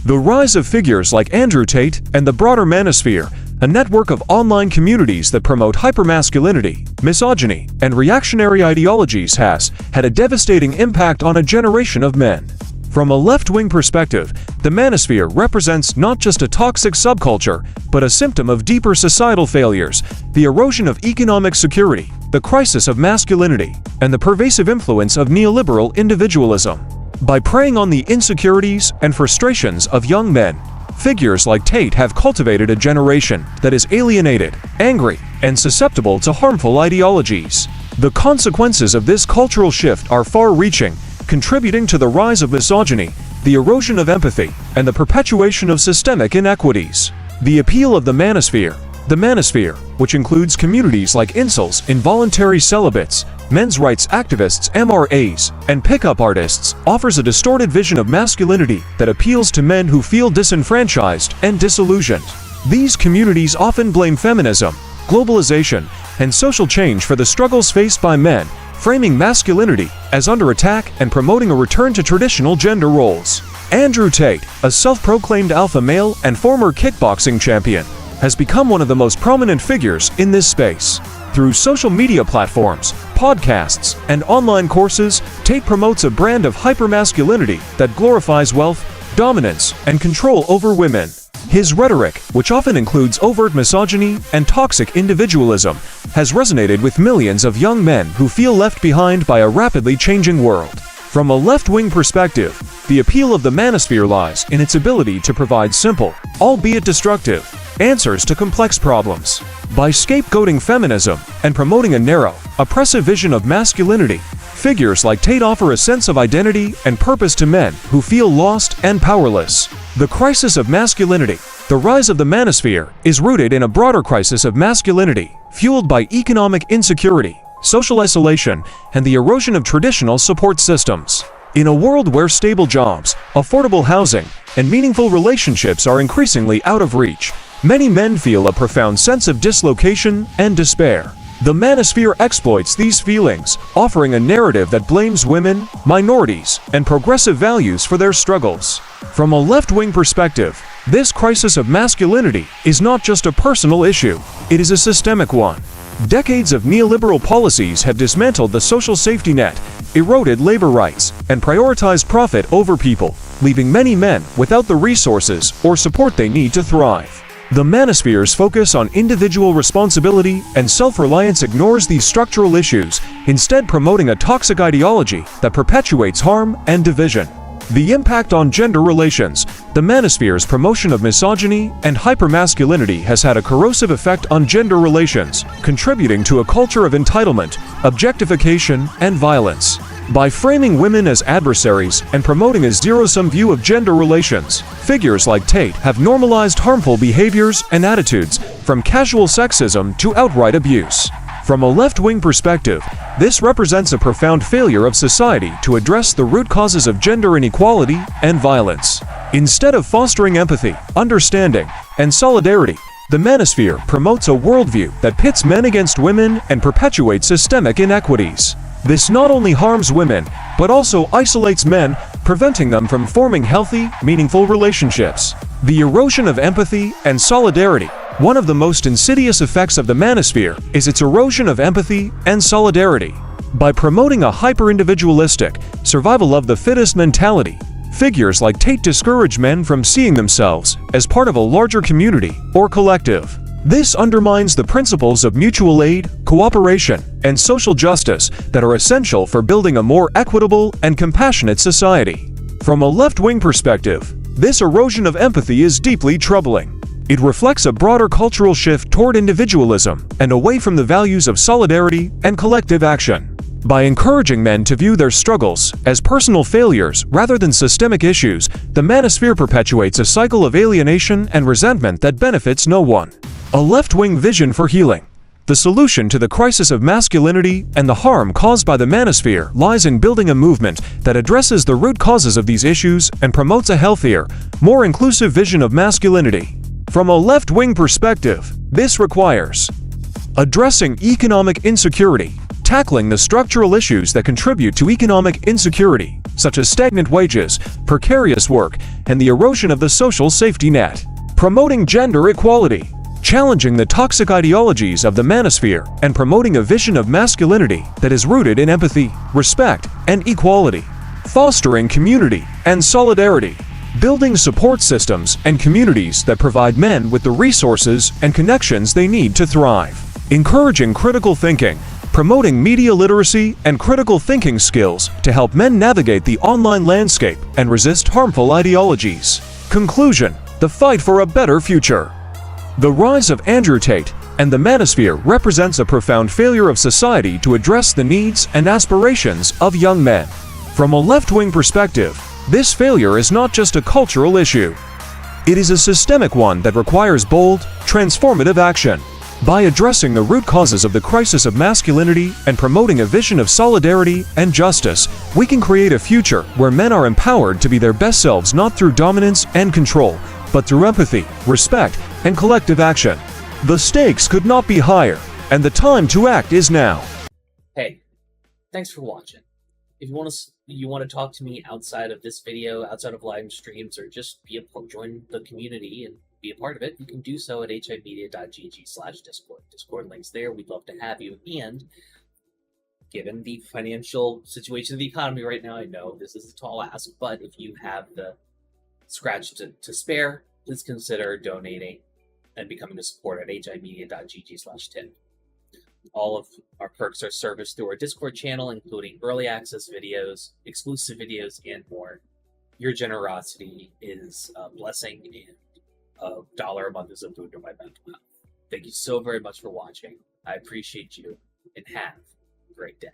The rise of figures like Andrew Tate and the broader Manosphere, a network of online communities that promote hypermasculinity, misogyny, and reactionary ideologies, has had a devastating impact on a generation of men. From a left-wing perspective, the Manosphere represents not just a toxic subculture, but a symptom of deeper societal failures, the erosion of economic security, the crisis of masculinity, and the pervasive influence of neoliberal individualism. By preying on the insecurities and frustrations of young men, figures like Tate have cultivated a generation that is alienated, angry, and susceptible to harmful ideologies. The consequences of this cultural shift are far-reaching, contributing to the rise of misogyny, the erosion of empathy, and the perpetuation of systemic inequities. The appeal of the Manosphere. The Manosphere, which includes communities like incels, involuntary celibates, men's rights activists, MRAs, and pickup artists, offers a distorted vision of masculinity that appeals to men who feel disenfranchised and disillusioned. These communities often blame feminism, globalization, and social change for the struggles faced by men, framing masculinity as under attack and promoting a return to traditional gender roles. Andrew Tate, a self-proclaimed alpha male and former kickboxing champion, has become one of the most prominent figures in this space. Through social media platforms, podcasts, and online courses, Tate promotes a brand of hypermasculinity that glorifies wealth, dominance, and control over women. His rhetoric, which often includes overt misogyny and toxic individualism, has resonated with millions of young men who feel left behind by a rapidly changing world. From a left-wing perspective, the appeal of the Manosphere lies in its ability to provide simple, albeit destructive, answers to complex problems. By scapegoating feminism and promoting a narrow, oppressive vision of masculinity, figures like Tate offer a sense of identity and purpose to men who feel lost and powerless. The crisis of masculinity. The rise of the Manosphere is rooted in a broader crisis of masculinity, fueled by economic insecurity, social isolation, and the erosion of traditional support systems. In a world where stable jobs, affordable housing, and meaningful relationships are increasingly out of reach, many men feel a profound sense of dislocation and despair. The Manosphere exploits these feelings, offering a narrative that blames women, minorities, and progressive values for their struggles. From a left-wing perspective, this crisis of masculinity is not just a personal issue, it is a systemic one. Decades of neoliberal policies have dismantled the social safety net, eroded labor rights, and prioritized profit over people, leaving many men without the resources or support they need to thrive. The Manosphere's focus on individual responsibility and self-reliance ignores these structural issues, instead promoting a toxic ideology that perpetuates harm and division. The impact on gender relations. The Manosphere's promotion of misogyny and hypermasculinity has had a corrosive effect on gender relations, contributing to a culture of entitlement, objectification, and violence. By framing women as adversaries and promoting a zero-sum view of gender relations, figures like Tate have normalized harmful behaviors and attitudes, from casual sexism to outright abuse. From a left-wing perspective, this represents a profound failure of society to address the root causes of gender inequality and violence. Instead of fostering empathy, understanding, and solidarity, the Manosphere promotes a worldview that pits men against women and perpetuates systemic inequities. This not only harms women, but also isolates men, preventing them from forming healthy, meaningful relationships. The erosion of empathy and solidarity. One of the most insidious effects of the Manosphere is its erosion of empathy and solidarity. By promoting a hyper-individualistic, survival-of-the-fittest mentality, figures like Tate discourage men from seeing themselves as part of a larger community or collective. This undermines the principles of mutual aid, cooperation, and social justice that are essential for building a more equitable and compassionate society. From a left-wing perspective, this erosion of empathy is deeply troubling. It reflects a broader cultural shift toward individualism and away from the values of solidarity and collective action. By encouraging men to view their struggles as personal failures rather than systemic issues, the Manosphere perpetuates a cycle of alienation and resentment that benefits no one. A left-wing vision for healing. The solution to the crisis of masculinity and the harm caused by the Manosphere lies in building a movement that addresses the root causes of these issues and promotes a healthier, more inclusive vision of masculinity. From a left-wing perspective, this requires addressing economic insecurity. tackling the structural issues that contribute to economic insecurity, such as stagnant wages, precarious work, and the erosion of the social safety net. Promoting gender equality, challenging the toxic ideologies of the Manosphere, and promoting a vision of masculinity that is rooted in empathy, respect, and equality. Fostering community and solidarity, building support systems and communities that provide men with the resources and connections they need to thrive. Encouraging critical thinking, promoting media literacy and critical thinking skills to help men navigate the online landscape and resist harmful ideologies. Conclusion: the fight for a better future. The rise of Andrew Tate and the Manosphere represents a profound failure of society to address the needs and aspirations of young men. From a left-wing perspective, this failure is not just a cultural issue. It is a systemic one that requires bold, transformative action. By addressing the root causes of the crisis of masculinity and promoting a vision of solidarity and justice, we can create a future where men are empowered to be their best selves, not through dominance and control, but through empathy, respect, and collective action. The stakes could not be higher, and the time to act is now. Hey, thanks for watching. If you want to talk to me outside of this video, outside of live streams, or just join the community and be a part of it, you can do so at HIMedia.gg/Discord. Discord links there. We'd love to have you. And given the financial situation of the economy right now, I know this is a tall ask, but if you have the scratch to spare, please consider donating and becoming a supporter at HIMedia.gg/Tim. All of our perks are serviced through our Discord channel, including early access videos, exclusive videos, and more. Your generosity is a blessing, and $1 a month is a boon to my mental health. Thank you so very much for watching. I appreciate you, and have a great day.